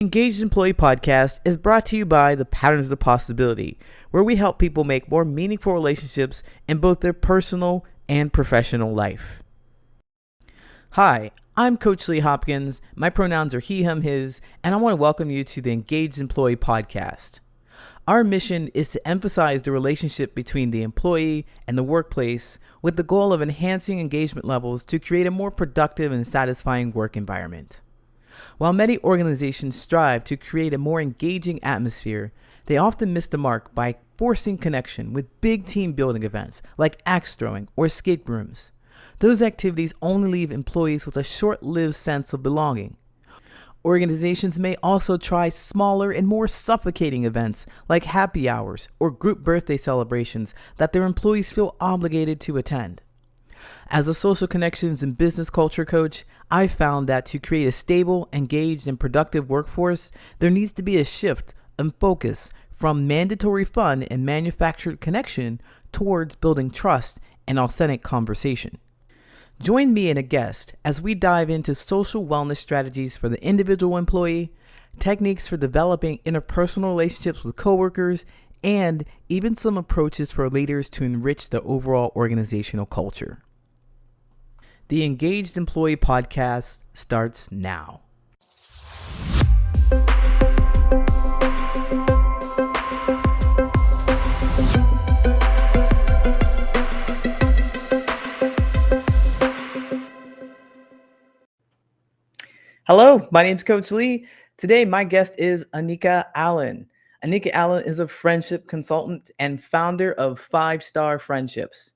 Engaged Employee Podcast is brought to you by the Patterns of Possibility, where we help people make more meaningful relationships in both their personal and professional life. Hi, I'm Coach Lee Hopkins. My pronouns are he, him, his, and I want to welcome you to the Engaged Employee Podcast. Our mission is to emphasize the relationship between the employee and the workplace with the goal of enhancing engagement levels to create a more productive and satisfying work environment. While many organizations strive to create a more engaging atmosphere, they often miss the mark by forcing connection with big team building events like axe throwing or escape rooms. Those activities only leave employees with a short-lived sense of belonging. Organizations may also try smaller and more suffocating events like happy hours or group birthday celebrations that their employees feel obligated to attend. As a social connections and business culture coach, I've found that to create a stable, engaged, and productive workforce, there needs to be a shift in focus from mandatory fun and manufactured connection towards building trust and authentic conversation. Join me and a guest as we dive into social wellness strategies for the individual employee, techniques for developing interpersonal relationships with coworkers, and even some approaches for leaders to enrich the overall organizational culture. The Engaged Employee Podcast starts now. Hello, my name is Coach Lee. Today, my guest is Anika Allen. Anika Allen is a friendship consultant and founder of 5-Star Friendships.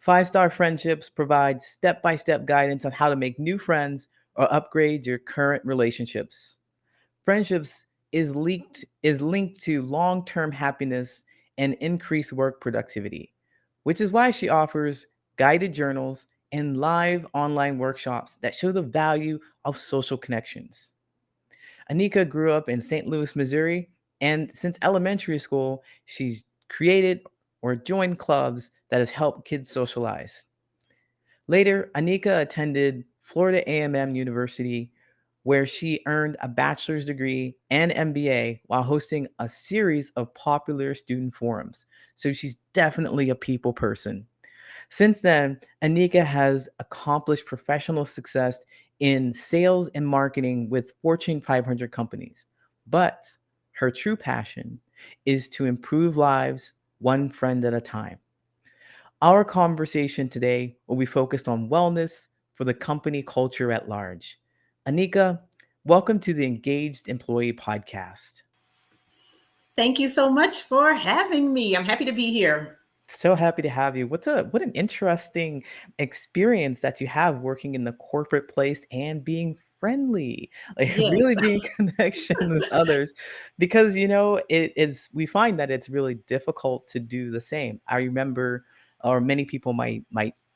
5-Star Friendships provides step-by-step guidance on how to make new friends or upgrade your current relationships. Friendships is linked to long-term happiness and increased work productivity, which is why she offers guided journals and live online workshops that show the value of social connections. Anika grew up in St. Louis, Missouri, and since elementary school, she's created or joined clubs that has helped kids socialize. Later, Anika attended Florida A&M University, where she earned a bachelor's degree and MBA while hosting a series of popular student forums. So she's definitely a people person. Since then, Anika has accomplished professional success in sales and marketing with Fortune 500 companies. But her true passion is to improve lives one friend at a time. Our conversation today will be focused on wellness for the company culture at large. Anika, welcome to the Engaged Employee Podcast. Thank you so much for having me. I'm happy to be here. So happy to have you. What an interesting experience that you have working in the corporate place and being friendly, like Yes. really being connection with others, because we find that it's really difficult to do the same. I remember, or many people might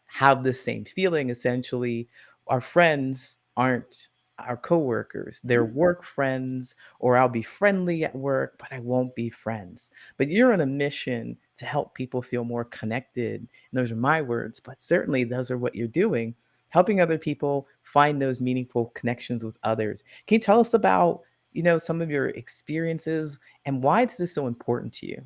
have the same feeling. Essentially, our friends aren't our coworkers; they're work friends, or I'll be friendly at work, but I won't be friends. But you're on a mission to help people feel more connected. And those are my words, but certainly those are what you're doing, helping other people find those meaningful connections with others. Can you tell us about, some of your experiences and why this is so important to you?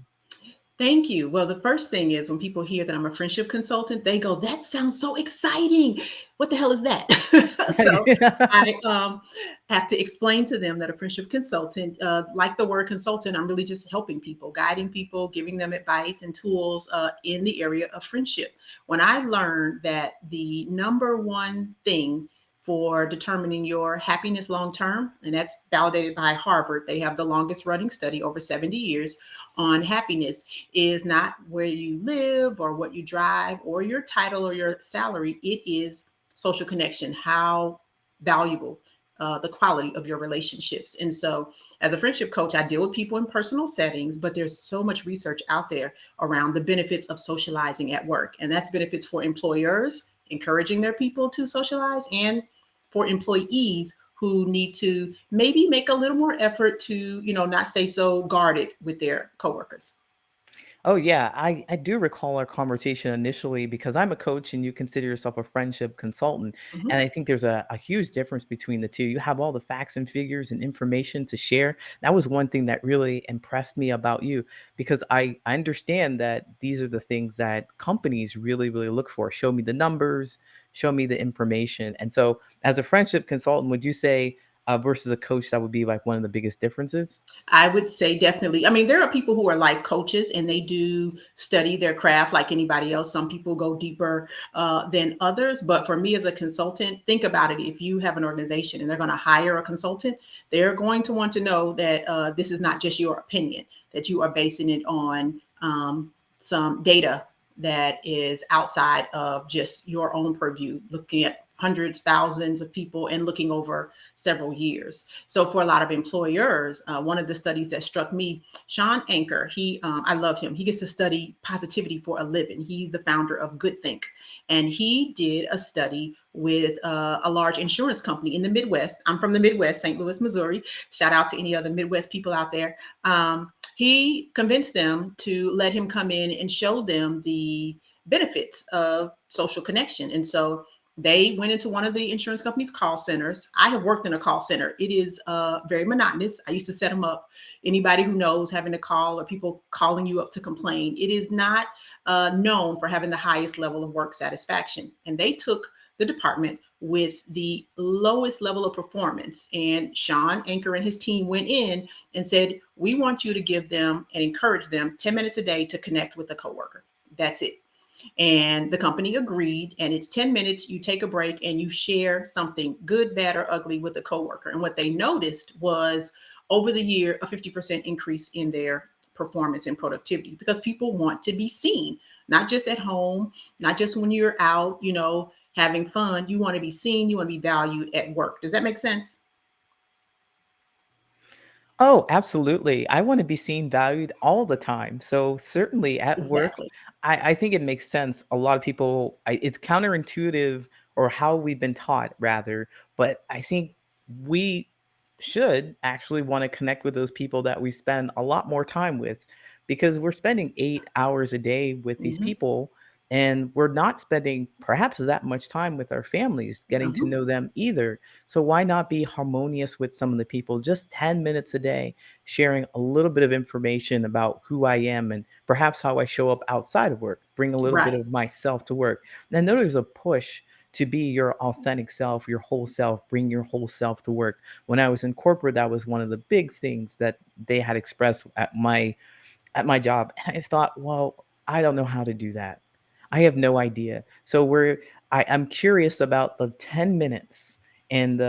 Thank you. Well, the first thing is when people hear that I'm a friendship consultant, they go, "That sounds so exciting. What the hell is that?" So I have to explain to them that a friendship consultant, like the word consultant, I'm really just helping people, guiding people, giving them advice and tools in the area of friendship. When I learned that the number one thing for determining your happiness long term, and that's validated by Harvard, they have the longest running study over 70 years on happiness, is not where you live or what you drive or your title or your salary. It is social connection, how valuable the quality of your relationships. And so, as a friendship coach, I deal with people in personal settings, but there's so much research out there around the benefits of socializing at work. And that's benefits for employers, encouraging their people to socialize, and for employees who need to maybe make a little more effort to, not stay so guarded with their coworkers. Oh yeah, I do recall our conversation initially because I'm a coach and you consider yourself a friendship consultant. And Mhm. I think there's a huge difference between the two. You have all the facts and figures and information to share. That was one thing that really impressed me about you because I understand that these are the things that companies really, really look for. Show me the numbers, show me the information. And so as a friendship consultant, would you say versus a coach, that would be like one of the biggest differences? I would say definitely. I mean, there are people who are life coaches and they do study their craft like anybody else. Some people go deeper than others. But for me as a consultant, think about it. If you have an organization and they're going to hire a consultant, they're going to want to know that this is not just your opinion, that you are basing it on some data that is outside of just your own purview, looking at hundreds, thousands of people and looking over several years. So for a lot of employers, one of the studies that struck me, Sean Anker, I love him. He gets to study positivity for a living. He's the founder of Good Think. And he did a study with a large insurance company in the Midwest. I'm from the Midwest, St. Louis, Missouri. Shout out to any other Midwest people out there. He convinced them to let him come in and show them the benefits of social connection. And so they went into one of the insurance company's call centers. I have worked in a call center. It is very monotonous. I used to set them up. Anybody who knows having to call or people calling you up to complain, it is not known for having the highest level of work satisfaction. And they took the department with the lowest level of performance. And Sean Anker and his team went in and said, we want you to give them and encourage them 10 minutes a day to connect with a coworker. That's it. And the company agreed. And it's 10 minutes, you take a break and you share something good, bad, or ugly with a coworker. And what they noticed was over the year, a 50% increase in their performance and productivity because people want to be seen, not just at home, not just when you're out, having fun. You want to be seen, you want to be valued at work. Does that make sense? Oh, absolutely. I want to be seen, valued all the time. So certainly at work, Exactly. I think it makes sense. A lot of people, it's counterintuitive or how we've been taught rather, but I think we should actually want to connect with those people that we spend a lot more time with because we're spending 8 hours a day with these Hmm. people and we're not spending perhaps that much time with our families getting to Uh-huh. know them either. So why not be harmonious with some of the people just 10 minutes a day, sharing a little bit of information about who I am and perhaps how I show up outside of work, bring a little bit Right. of myself to work. And I know there's a push to be your authentic self, your whole self, bring your whole self to work. When I was in corporate, that was one of the big things that they had expressed at my job. And I thought, well, I don't know how to do that. I have no idea. So I'm curious about the 10 minutes and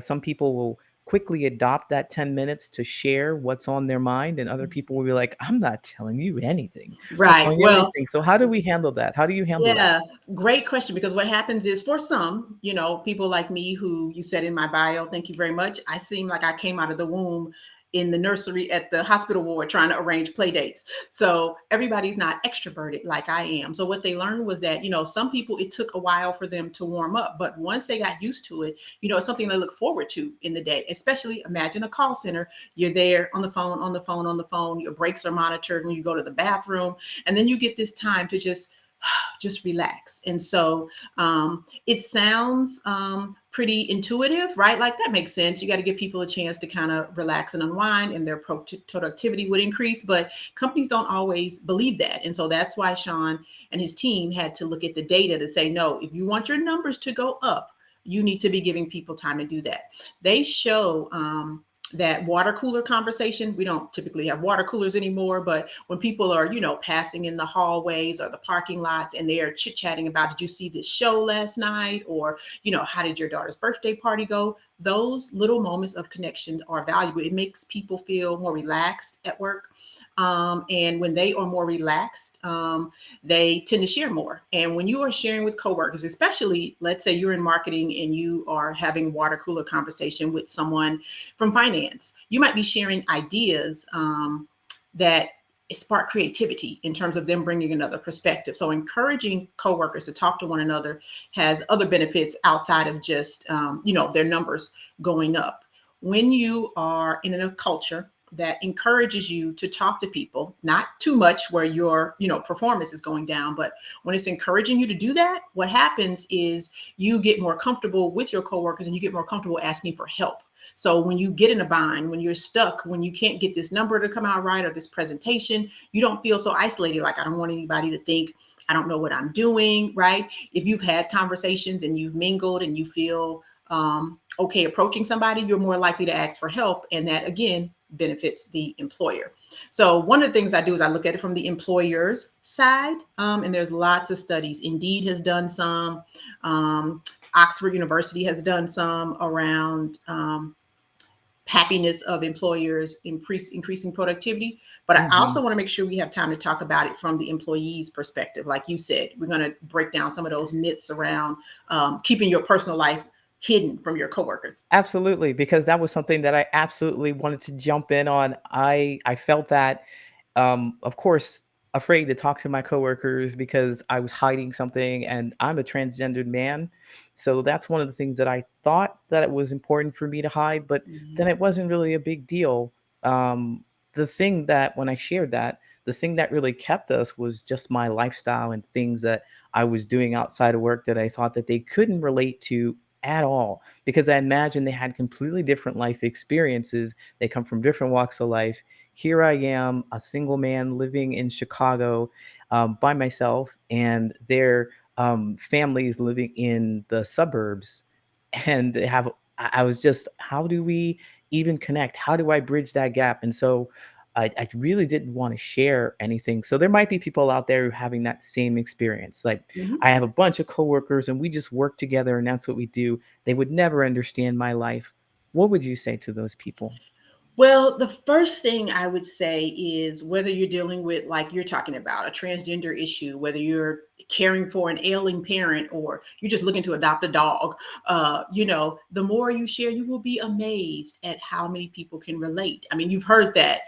some people will quickly adopt that 10 minutes to share what's on their mind and other people will be like, I'm not telling you anything. I'm not Right. telling you Well, anything. So how do we handle that? How do you handle that? yeah, great question. Because what happens is for some, people like me who you said in my bio, thank you very much. I seem like I came out of the womb in the nursery at the hospital ward trying to arrange play dates. So everybody's not extroverted like I am. So what they learned was that, some people, it took a while for them to warm up. But once they got used to it, it's something they look forward to in the day, especially imagine a call center. You're there on the phone, on the phone, on the phone. Your breaks are monitored when you go to the bathroom. And then you get this time to just relax. And so it sounds pretty intuitive, right? Like that makes sense. You got to give people a chance to kind of relax and unwind, and their productivity would increase. But companies don't always believe that. And so that's why Sean and his team had to look at the data to say, no, if you want your numbers to go up, you need to be giving people time to do that. They show that water cooler conversation. We don't typically have water coolers anymore, but when people are, passing in the hallways or the parking lots and they are chit chatting about, did you see this show last night? Or, how did your daughter's birthday party go? Those little moments of connections are valuable. It makes people feel more relaxed at work. And when they are more relaxed, they tend to share more. And when you are sharing with coworkers, especially, let's say you're in marketing and you are having water cooler conversation with someone from finance, you might be sharing ideas that spark creativity in terms of them bringing another perspective. So encouraging coworkers to talk to one another has other benefits outside of just, their numbers going up. When you are in a culture that encourages you to talk to people, not too much where your, performance is going down, but when it's encouraging you to do that, what happens is you get more comfortable with your coworkers and you get more comfortable asking for help. So when you get in a bind, when you're stuck, when you can't get this number to come out right or this presentation, you don't feel so isolated. Like, I don't want anybody to think I don't know what I'm doing, right? If you've had conversations and you've mingled and you feel okay approaching somebody, you're more likely to ask for help. And that, again, benefits the employer. So one of the things I do is I look at it from the employer's side. And there's lots of studies. Indeed has done some. Oxford University has done some around happiness of employers, increasing productivity. But I also want to make sure we have time to talk about it from the employee's perspective. Like you said, we're going to break down some of those myths around keeping your personal life hidden from your coworkers. Absolutely, because that was something that I absolutely wanted to jump in on. I felt that, of course, afraid to talk to my coworkers because I was hiding something, and I'm a transgendered man, so that's one of the things that I thought that it was important for me to hide, but then it wasn't really a big deal. The thing that when I shared that, the thing that really kept us was just my lifestyle and things that I was doing outside of work that I thought that they couldn't relate to at all, because I imagine they had completely different life experiences. They come from different walks of life. Here I am, a single man living in Chicago by myself, and their families living in the suburbs. And they have, I was just, how do we even connect? How do I bridge that gap? And so I really didn't want to share anything. So there might be people out there who are having that same experience. Like, Mhm. I have a bunch of coworkers and we just work together and that's what we do. They would never understand my life. What would you say to those people? Well, the first thing I would say is whether you're dealing with, like you're talking about, a transgender issue, whether you're caring for an ailing parent or you're just looking to adopt a dog, the more you share, you will be amazed at how many people can relate. I mean, you've heard that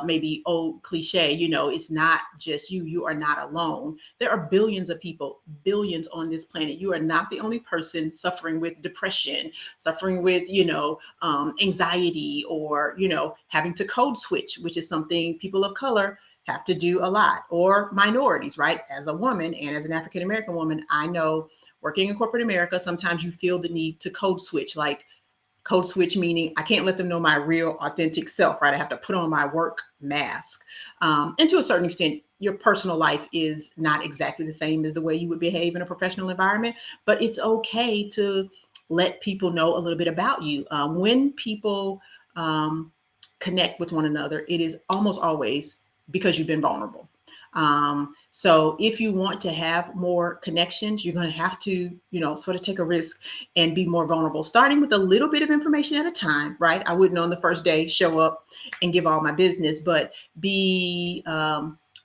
maybe old cliche, it's not just you, you are not alone. There are billions of people, billions on this planet. You are not the only person suffering with depression, suffering with, anxiety, or having to code switch, which is something people of color have to do a lot, or minorities, right? As a woman and as an African American woman, I know working in corporate America, sometimes you feel the need to code switch. Like, code switch meaning I can't let them know my real authentic self, right? I have to put on my work mask. And to a certain extent, your personal life is not exactly the same as the way you would behave in a professional environment, but it's okay to let people know a little bit about you. When people connect with one another, it is almost always because you've been vulnerable. So if you want to have more connections, you're going to have to, sort of take a risk and be more vulnerable, starting with a little bit of information at a time, right? I wouldn't on the first day show up and give all my business, but be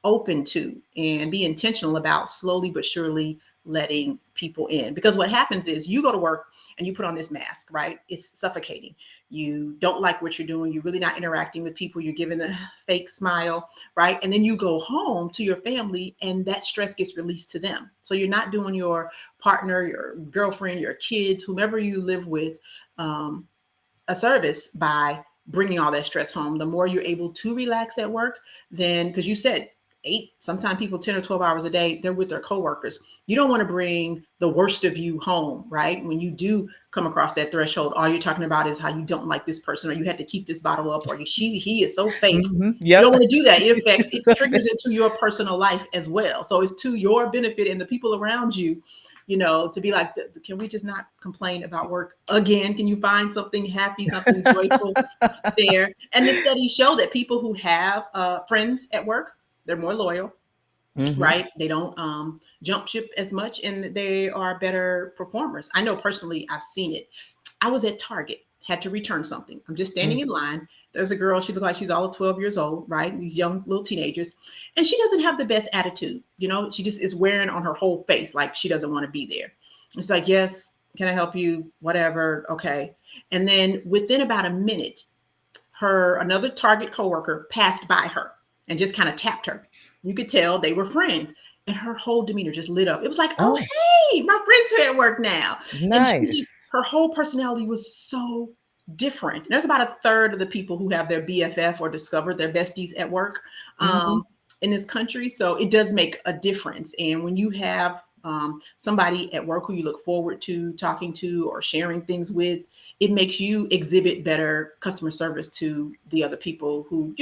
open to and be intentional about slowly but surely letting people in. Because what happens is you go to work and you put on this mask, right? It's suffocating. You don't like what you're doing. You're really not interacting with people. You're giving the fake smile, right? And then you go home to your family and that stress gets released to them. So you're not doing your partner, your girlfriend, your kids, whomever you live with, a service by bringing all that stress home. The more you're able to relax at work, then, because you said 8, sometimes people 10 or 12 hours a day, they're with their coworkers. You don't want to bring the worst of you home, right? When you do come across that threshold, all you're talking about is how you don't like this person, or you had to keep this bottle up, or he is so fake. You Yep. don't want to do that. It triggers into your personal life as well. So it's to your benefit and the people around you, to be like, can we just not complain about work again? Can you find something happy, something joyful there? And the studies show that people who have friends at work, they're more loyal, Hmm. right? They don't jump ship as much, and they are better performers. I know personally, I've seen it. I was at Target, had to return something. I'm just standing in line. There's a girl, she looked like she's all of 12 years old, right? These young little teenagers. And she doesn't have the best attitude. She just is wearing on her whole face like she doesn't want to be there. It's like, yes, can I help you? Whatever. Okay. And then within about a minute, another Target coworker passed by her and just kind of tapped her. You could tell they were friends. And her whole demeanor just lit up. It was like, oh, Oh, hey, my friends are at work now. And nice. her whole personality was so different. There's about a third of the people who have their BFF or discovered their besties at work Mhm. in this country. So it does make a difference. And when you have somebody at work who you look forward to talking to or sharing things with, it makes you exhibit better customer service to the other people who,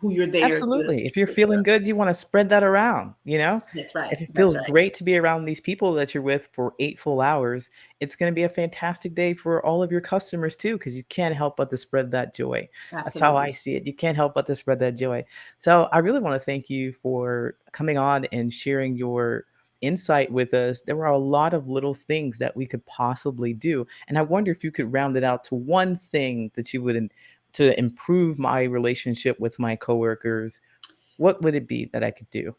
who you're there to Absolutely. If you're take care feeling of. good, you wanna spread that around, you know? That's right. If it That's feels right. great to be around these people that you're with for 8 full hours, it's gonna be a fantastic day for all of your customers too, because you can't help but to spread that joy. That's how I Absolutely. see it. You can't help but to spread that joy. So, I really wanna thank you for coming on and sharing your insight with us. There were a lot of little things that we could possibly do, and I wonder if you could round it out to one thing that you would to improve my relationship with my coworkers. What would it be that I could do?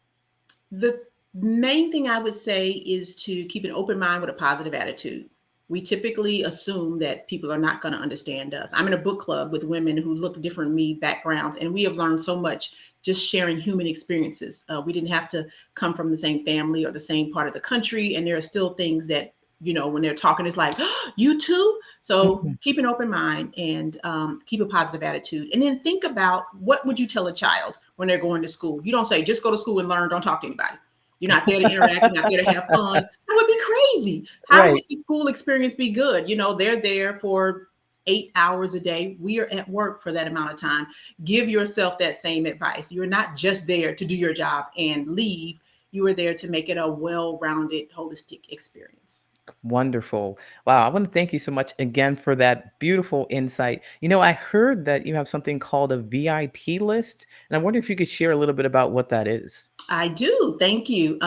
The main thing I would say is to keep an open mind with a positive attitude. We typically assume that people are not going to understand us. I'm in a book club with women who look different than me, backgrounds, and we have learned so much just sharing human experiences. We didn't have to come from the same family or the same part of the country, and there are still things that, when they're talking, it's like, "Oh, you too." So Mhm. keep an open mind and keep a positive attitude, and then think about what would you tell a child when they're going to school. You don't say, just go to school and learn, don't talk to anybody. You're not there to interact, you're not there to have fun. That would be crazy. How would Right. the school experience be good? They're there for 8 hours a day. We are at work for that amount of time. Give yourself that same advice. You're not just there to do your job and leave. You are there to make it a well-rounded, holistic experience. Wonderful. Wow, I wanna thank you so much again for that beautiful insight. I heard that you have something called a VIP list, and I wonder if you could share a little bit about what that is. I do. Thank you.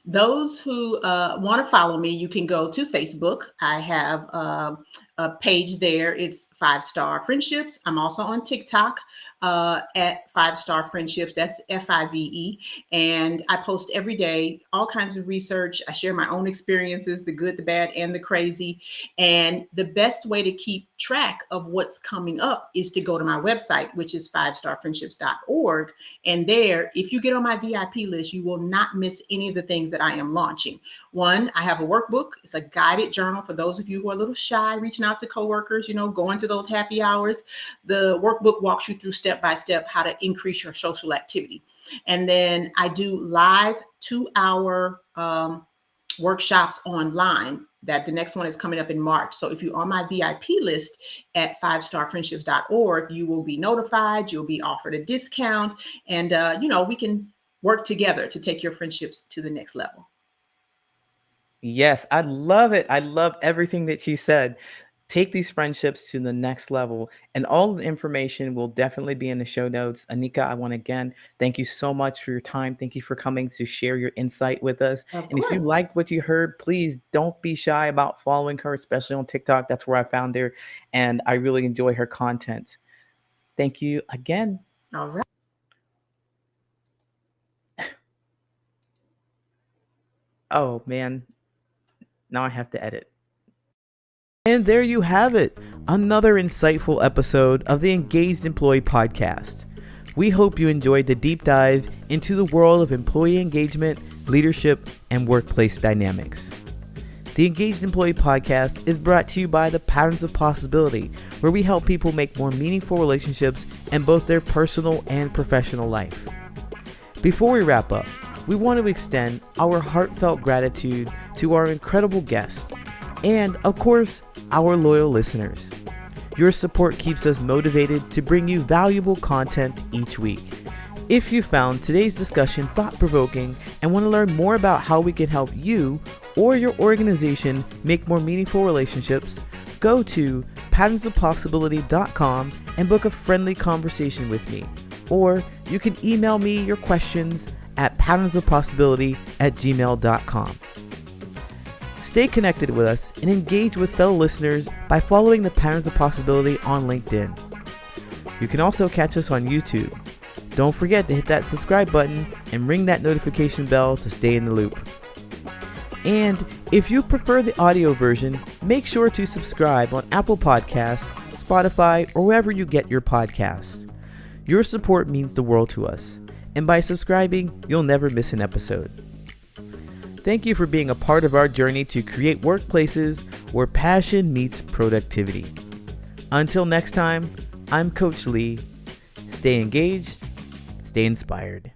Those who want to follow me, you can go to Facebook. I have a page there. It's Five Star Friendships. I'm also on TikTok at Five Star Friendships. That's FIVE. And I post every day all kinds of research. I share my own experiences, the good, the bad, and the crazy. And the best way to keep track of what's coming up is to go to my website, which is fivestarfriendships.org. And there, if you get on my VIP list, you will not miss any of the things that I am launching. One, I have a workbook. It's a guided journal for those of you who are a little shy, reaching out to coworkers, going to those happy hours. The workbook walks you through step by step how to increase your social activity. And then I do live 2-hour workshops online. That the next one is coming up in March. So if you're on my VIP list at fivestarfriendships.org, you will be notified, you'll be offered a discount, and we can work together to take your friendships to the next level. Yes, I love it. I love everything that you said. Take these friendships to the next level, and all the information will definitely be in the show notes. Anika, I want to again thank you so much for your time. Thank you for coming to share your insight with us. Of And if you course. liked what you heard, please don't be shy about following her, especially on TikTok. That's where I found her, and I really enjoy her content. Thank you again. All right. Oh man, now I have to edit. And there you have it, another insightful episode of the Engaged Employee Podcast. We hope you enjoyed the deep dive into the world of employee engagement, leadership, and workplace dynamics. The Engaged Employee Podcast is brought to you by the Patterns of Possibility, where we help people make more meaningful relationships in both their personal and professional life. Before we wrap up, we want to extend our heartfelt gratitude to our incredible guests and, of course, our loyal listeners. Your support keeps us motivated to bring you valuable content each week. If you found today's discussion thought-provoking and want to learn more about how we can help you or your organization make more meaningful relationships, go to patternsofpossibility.com and book a friendly conversation with me. Or you can email me your questions at patternsofpossibility@gmail.com. Stay connected with us and engage with fellow listeners by following the Patterns of Possibility on LinkedIn. You can also catch us on YouTube. Don't forget to hit that subscribe button and ring that notification bell to stay in the loop. And if you prefer the audio version, make sure to subscribe on Apple Podcasts, Spotify, or wherever you get your podcasts. Your support means the world to us, and by subscribing, you'll never miss an episode. Thank you for being a part of our journey to create workplaces where passion meets productivity. Until next time, I'm Coach Lee. Stay engaged, stay inspired.